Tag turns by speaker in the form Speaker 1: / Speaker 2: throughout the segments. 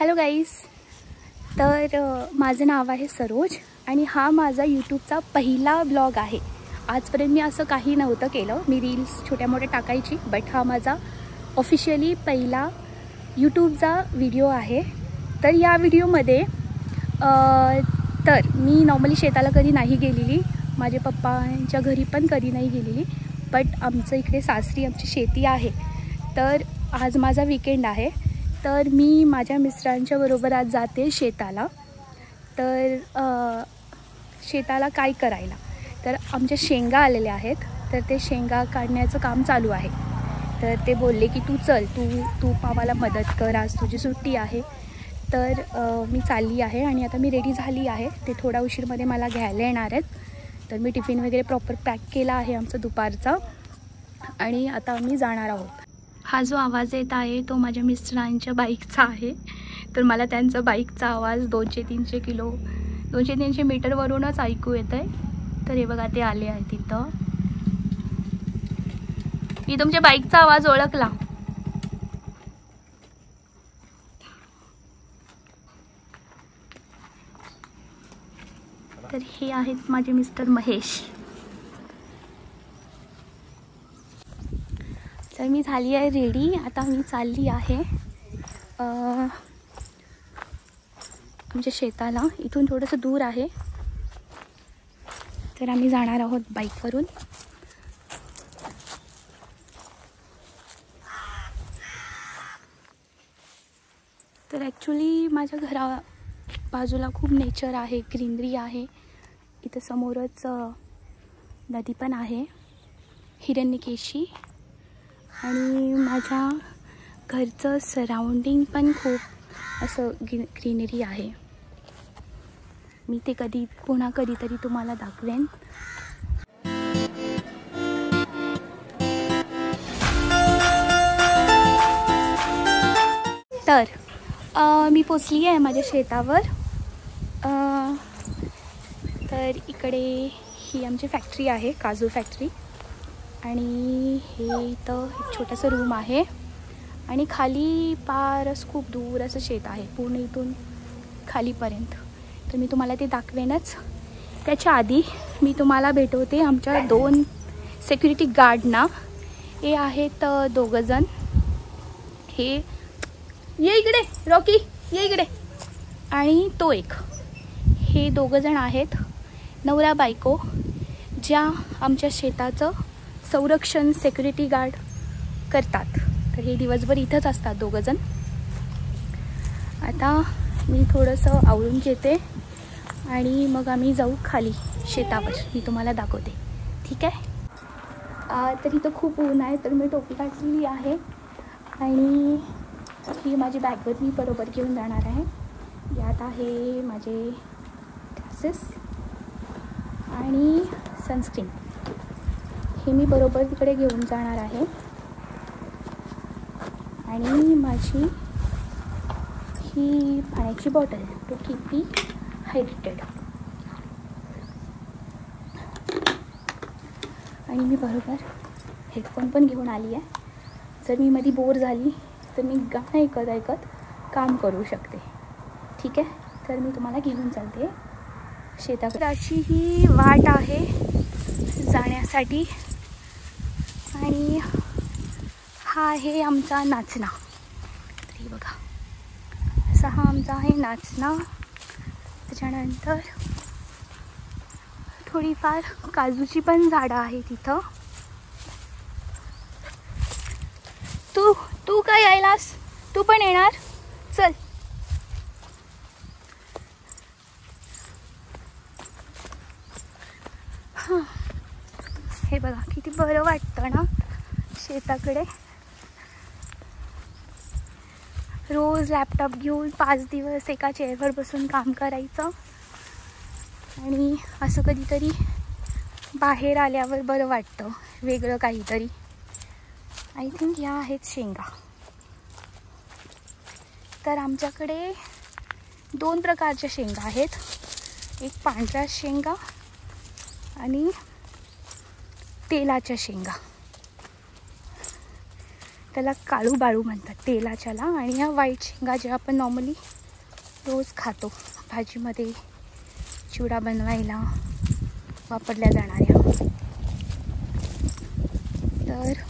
Speaker 1: Hello guys, तर माझं नाव आहे सरोज आणि हा माझा यूट्यूबचा पहिला ब्लॉग आहे। आजपर्यंत मी असं काही नव्हतं केलं, मी रील्स छोट्या मोठ्या टाकायची, बट हा माझा ऑफिशियली पहिला यूट्यूबचा व्हिडिओ आहे। तर या व्हिडिओमध्ये तर मी नॉर्मली शेताला कधी नाही गेलेली, माझे पप्पांच्या घरी पण कधी नाही गेलेली, बट आमचं इकडे सासरी आमची शेती आहे। तर आज माझा वीकेंड आहे, तर मी माझ्या मिस्टरांच्या बरोबर आज जाते शेताला। तर शेताला काय करायला, तर आमच्या शेंगा आलेल्या आहेत, तर ते शेंगा काढण्याचं काम चालू आहे। तर ते बोलले की तू चल, तू आम्हाला मदत कर, आज तुझी सुट्टी आहे। तर मी चालली आहे आणि आता मी रेडी झाली आहे। ते थोडा उशीरमध्ये मला घ्यायला येणार आहेत, तर मी टिफिन वगैरे प्रॉपर पॅक केला आहे आमचा दुपारचा, आणि आता आम्ही जाणार आहोत। हा जो आवाज येत आहे तो माझ्या मिस्टरांच्या बाईकचा आहे। तर मला त्यांचा बाईकचा आवाज 200-300 मीटरवरूनच ऐकू येत आहे। तर हे बघा, ते आले आहे तिथं। मी तुमच्या बाईकचा आवाज ओळखला। तर हे आहेत माझे मिस्टर महेश। तर मी झाली आहे रेडी, आता मी चालली आहे आमच्या शेताला। इथून थोडंसं दूर आहे, तर आम्ही जाणार आहोत बाईकवरून। तर ॲक्च्युली माझ्या घरा बाजूला खूप नेचर आहे, ग्रीनरी आहे। इथं समोरच नदी पण आहे, हिरण्यकेशी, आणि माझ्या घरचं सराउंडिंग पण खूप असं ग्रीनरी आहे। मी ते पुन्हा कधीतरी तुम्हाला दाखवेन। तर मी पोचली आहे माझ्या शेतावर। तर इकडे ही आमची फॅक्टरी आहे, काजू फॅक्टरी, आणि हे इथं एक छोटंसं रूम आहे, आणि खाली पारच खूप दूर असं शेत आहे, पूर्ण इथून खालीपर्यंत। तर मी तुम्हाला ते दाखवेनच। त्याच्या आधी मी तुम्हाला भेटवते आमच्या 2 सिक्युरिटी गार्डना। हे आहेत 2 जण। हे ये इकडे, रॉकी ये इकडे, आणि तो एक। हे 2 जण आहेत नवरा बायको, ज्या आमच्या शेताचं संरक्षण, सिक्युरिटी गार्ड करतात। तर हे दिवसभर इथंच असतात 2 जण। आता मी थोडंसं आवरून घेते आणि मग आम्ही जाऊ खाली शेतावर, मी तुम्हाला दाखवते, ठीक आहे। तर इथं खूप ऊन आहे, तर मी टोपी घातलेली आहे, आणि ही माझी बॅगवर मी बरोबर घेऊन जाणार आहे। यात आहे माझे ग्लासेस आणि सनस्क्रीन, हे मी बरोबर तिकडे घेऊन जाणार आहे। आणि माझी ही पाण्याची bottle, to keep me hydrated. आणि मी बरोबर हेडफोन पण घेऊन आली आहे, जर मी मध्ये बोर झाली तर मी गाणं ऐकत ऐकत काम करू शकते, ठीक आहे। तर मी तुम्हाला घेऊन चालते शेताकडे। अशी ही वाट आहे जाण्यासाठी, आणि हा आहे आमचा नाचना। तरी बघा, असा हा आमचा आहे नाचना। त्याच्यानंतर थोडीफार काजूची पण झाडं आहे तिथं। तू काय यायलास, तू पण येणार, चल। हां, हे बघा किती बरं वाटतं ना शेताकडे। रोज लॅपटॉप घेऊन 5 दिवस एका चेअरवर बसून काम करायचं, आणि असं कधीतरी बाहेर आल्यावर बरं वाटतं, वेगळं काहीतरी। आय थिंक ह्या आहेत शेंगा। तर आमच्याकडे 2 प्रकारच्या शेंगा आहेत, एक पांढऱ्या शेंगा आणि तेलाच्या शेंगा। त्याला काळू बाळू म्हणतात, तेलाच्याला. आणि ह्या व्हाईट शेंगा ज्या आपण नॉर्मली रोज खातो भाजीमध्ये चिवडा बनवायला वापरल्या जाणाऱ्या. तर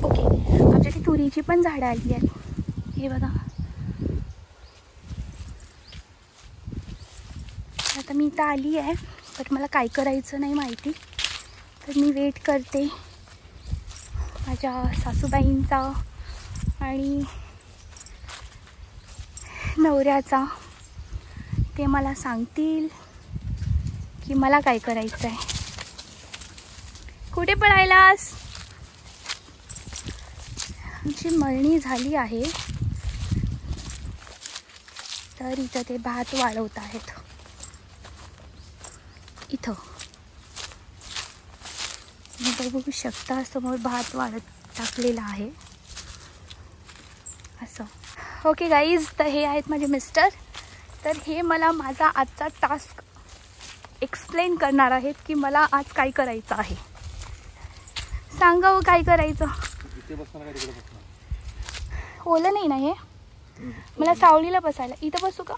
Speaker 1: ओके, आमच्याकडे तुरीची पण झाडं आली आहेत, हे बघा. आता मी इथं आली आहे, पण मला काय करायचं नाही माहिती. तर मी वेट करते माझ्या सासूबाईंचा आणि नवऱ्याचा. ते मला सांगतील की मला काय करायचं आहे. कुठे पळायलास? आमची मळणी झाली आहे, तर इथं ते भात वाळवत आहेत. इथं तुम्ही बघू शकता, समोर भात वाळत टाकलेला आहे असं. ओके गाईज, तर हे आहेत माझे मिस्टर. तर हे मला माझा आजचा टास्क एक्सप्लेन करणार आहेत की मला आज काय करायचं आहे. सांगा हो, काय करायचं. ओलं नाही ना हे, मला सावलीला बसायला. इथं बसू का?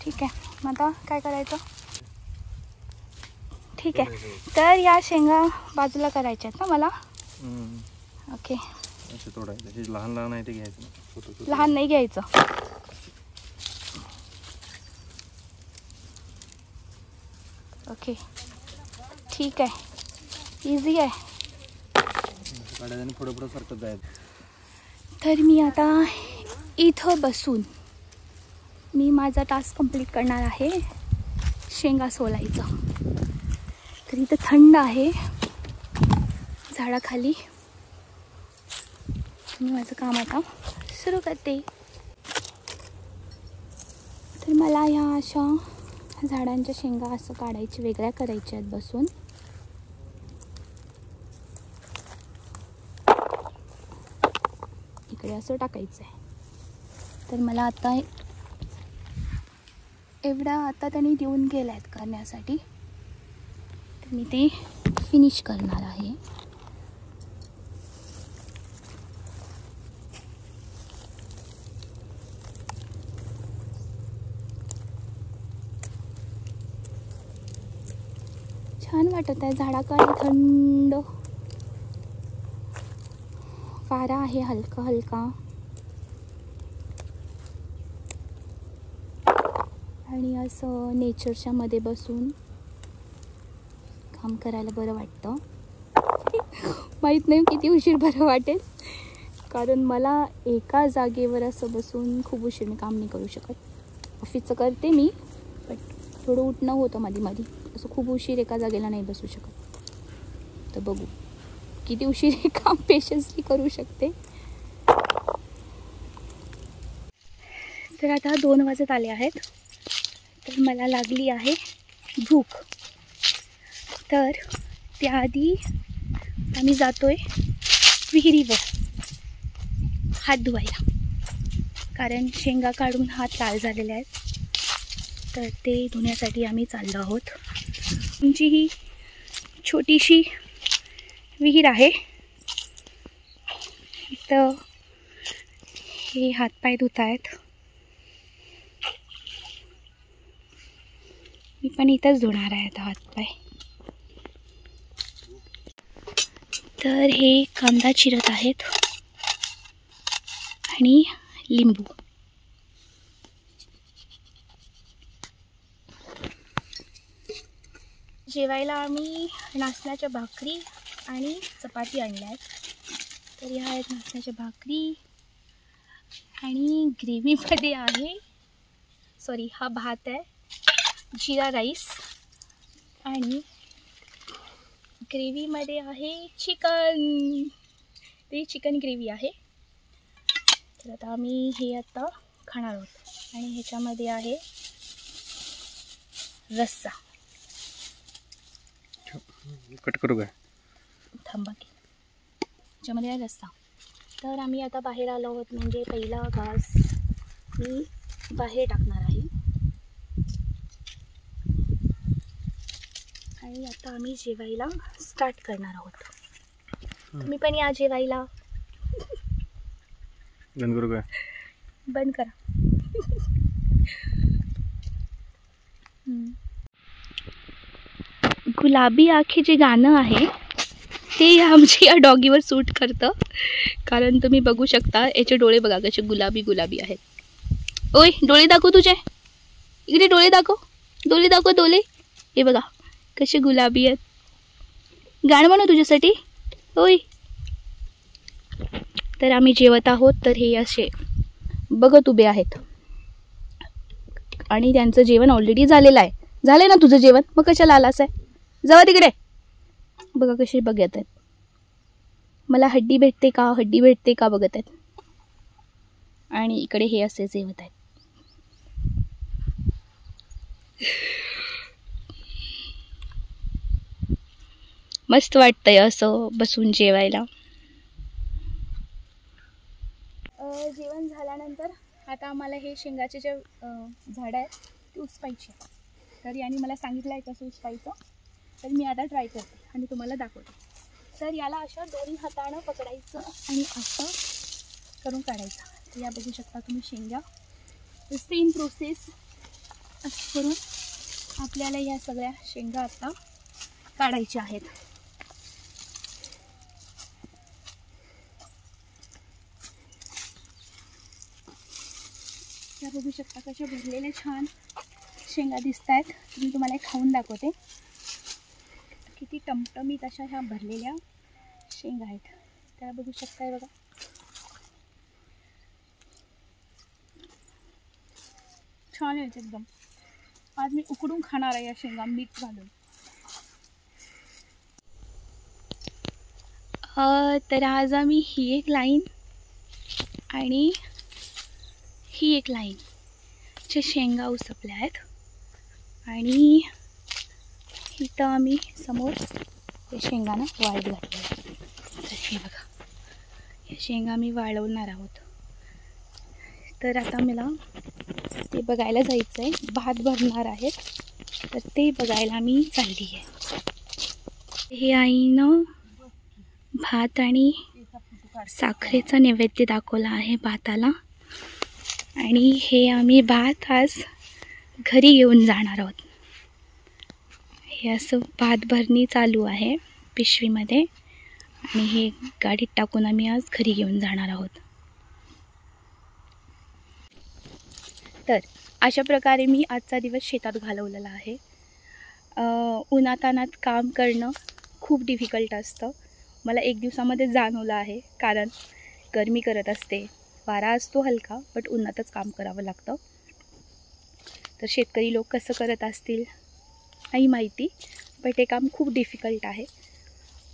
Speaker 1: ठीक आहे, मग आता काय करायचं. ठीक आहे, तर या शेंगा बाजूला करायच्या आहेत ना मला. ओके,
Speaker 2: लहान लहान आहे ते घ्यायचं,
Speaker 1: लहान नाही घ्यायचं. ओके ठीक आहे, इझी आहे.
Speaker 2: पुढे पुढे सरकत जायचं.
Speaker 1: तर मी आता इथं बसून मी माझा टास्क कंप्लीट करणार आहे, शेंगा सोलायचं. तर इथं थंड आहे झाडाखाली. मी माझं काम आता सुरू करते. तर मला ह्या अशा झाडांच्या शेंगा असं काढायच्या, वेगळ्या करायच्या आहेत बसून. इकडे असं टाकायचं आहे. तर मला आता एवढा आता त्यांनी देऊन गेला आहेत करण्यासाठी, तर मी ते फिनिश करणार आहे. छान वाटत आहे, झाडाखाली थंड वारा आहे, हलका हलका. आणि असं नेचरच्या मध्ये बसून काम करायला बरं वाटतं. माहीत नाही किती उशीर बरं वाटेल, कारण मला एका जागेवर असं बसून खूप उशीर मी काम नाही करू शकत. ऑफिसचं करते मी, पण थोडं उठणं होतं मध्ये मध्ये, असं खूप उशीर एका जागेला नाही बसू शकत. तर बघू किती उशीर हे काम पेशन्सली करू शकते. तर आता 2 वाजत आले आहेत, तर मला लागली आहे भूक. तर त्याआधी आम्ही जातोय विहिरीवर हात धुवायला, कारण शेंगा काढून हात लाल झालेले आहेत. तर ते धुण्यासाठी आम्ही चाललो आहोत. आमची ही छोटीशी विहीर आहे. इथं हे हातपाय धुत आहेत. मी पण इथंच धुणार आहे आता हातपाय. तर हे कांदा चिरत आहेत आणि लिंबू. जेवायला आम्ही नाचण्याच्या भाकरी आणि चपाती आणल्या आहेत. तर ह्या आहेत नाचण्याच्या भाकरी आणि ग्रेव्हीमध्ये आहे, सॉरी हा भात आहे, जिरा राईस. आणि ग्रेव्हीमध्ये आहे चिकन, ते चिकन ग्रेव्ही आहे. तर आता आम्ही हे आता खाणार आहोत. आणि ह्याच्यामध्ये आहे रस्सा.
Speaker 2: कट करू का?
Speaker 1: थांबा की, ह्याच्यामध्ये आहे रस्सा. तर आम्ही आता बाहेर आलो आहोत, म्हणजे पहिला घास मी बाहेर टाकणार आहे. आणि आता आम्ही जेवायला स्टार्ट करणार आहोत. तुम्ही पण या जेवायला.
Speaker 2: बंद करू काय?
Speaker 1: बंद करा. गुलाबी आखे जे गाणं आहे ते आमच्या या डॉगीवर सूट करतं, कारण तुम्ही बघू शकता याचे डोळे बघा कसे गुलाबी गुलाबी आहेत. ओय डोळे दाखव तुझे, इकडे डोळे दाखव, डोळे दाखव डोळे. हे बघा कसे गुलाबी आहेत. गाणं म्हणू तुझ्यासाठी. ओय तर आम्ही जेवत आहोत. तर हे असे बघत उभे आहेत आणि त्यांचं जेवण ऑलरेडी झालेलं आहे. झालंय ना तुझं जेवण, मग कशाला आलास आहे? जावा तिकडे. बघा कसे बघत आहेत. मला हड्डी भेटते का, हड्डी भेटते का बघत आहेत. आणि इकडे हे असे जेवत आहेत. मस्त वाटतंय असं बसून जेवायला. जेवण झाल्यानंतर आता आम्हाला हे शेंगाचे जे झाडं आहेत ते उचपायचे. तर यांनी मला सांगितलं आहे कसं उचपायचं, तर मी आता ट्राय करते आणि तुम्हाला दाखवते. तर याला अशा दोन्ही हातानं पकडायचं आणि असं करून काढायचं. तर या बघू शकता तुम्ही शेंगा. सेम प्रोसेस असं करून आपल्याला या सगळ्या शेंगा आता काढायच्या आहेत. या बघू शकता कशा भरलेल्या छान शेंगा दिसत आहेत. मी तुम्हाला खाऊन दाखवते. किती टमटमीत अशा ह्या भरलेल्या शेंगा आहेत. त्याला बघू शकताय बघा. छान आहेत एकदम. आज मी उकडून खाणार आहे या शेंगा मीठ घालून. तर आज आम्ही ही एक लाईन आणि ही एक लाईन च्या शेंगा उसपल्या आहेत आणि इथं आम्ही समोर या शेंगांना वाळत घातलं. तर हे बघा या शेंगा मी वाळवणार आहोत. तर आता मला ते बघायला जायचं आहे. भात भरणार आहेत तर ते बघायला मी चालली आहे. हे आईनं भात आणि साखरेचा नैवेद्य दाखवला आहे भाताला. आणि हे आम्ही भात आज घरी घेऊन जाणार आहोत. हे असं भात भरणी चालू आहे पिशवीमध्ये आणि हे गाडीत टाकून आम्ही आज घरी घेऊन जाणार आहोत. तर अशा प्रकारे मी आजचा दिवस शेतात घालवलेला आहे. उन्हातान्हात काम करणं खूप डिफिकल्ट असतं. मला एक दिवसामध्ये जाणवलं आहे, कारण गरमी करत असते, वारा असतो हलका, बट उन्हातच काम करावं लागतं. तर शेतकरी लोक कसं करत असतील नाही माहिती, बट हे काम खूप डिफिकल्ट आहे.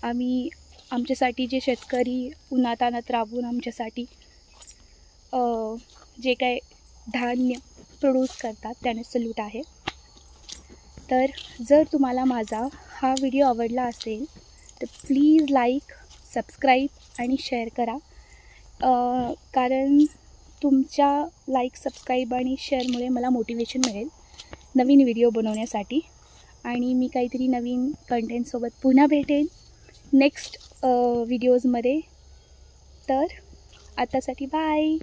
Speaker 1: आम्ही आमच्यासाठी जे शेतकरी उन्हातान्हात राबून आमच्यासाठी जे काय धान्य प्रोड्यूस करतात त्याने सल्यूट आहे. तर जर तुम्हाला माझा हा व्हिडिओ आवडला असेल तर प्लीज लाईक, सबस्क्राईब आणि शेअर करा. कारण तुमच्या लाईक, सबस्क्राईब आणि शेअरमुळे मला मोटिवेशन मिळेल नवीन व्हिडिओ बनवण्यासाठी. आणि मी काहीतरी नवीन कंटेंटसोबत पुन्हा भेटेन नेक्स्ट व्हिडिओजमध्ये. तर आतासाठी बाय.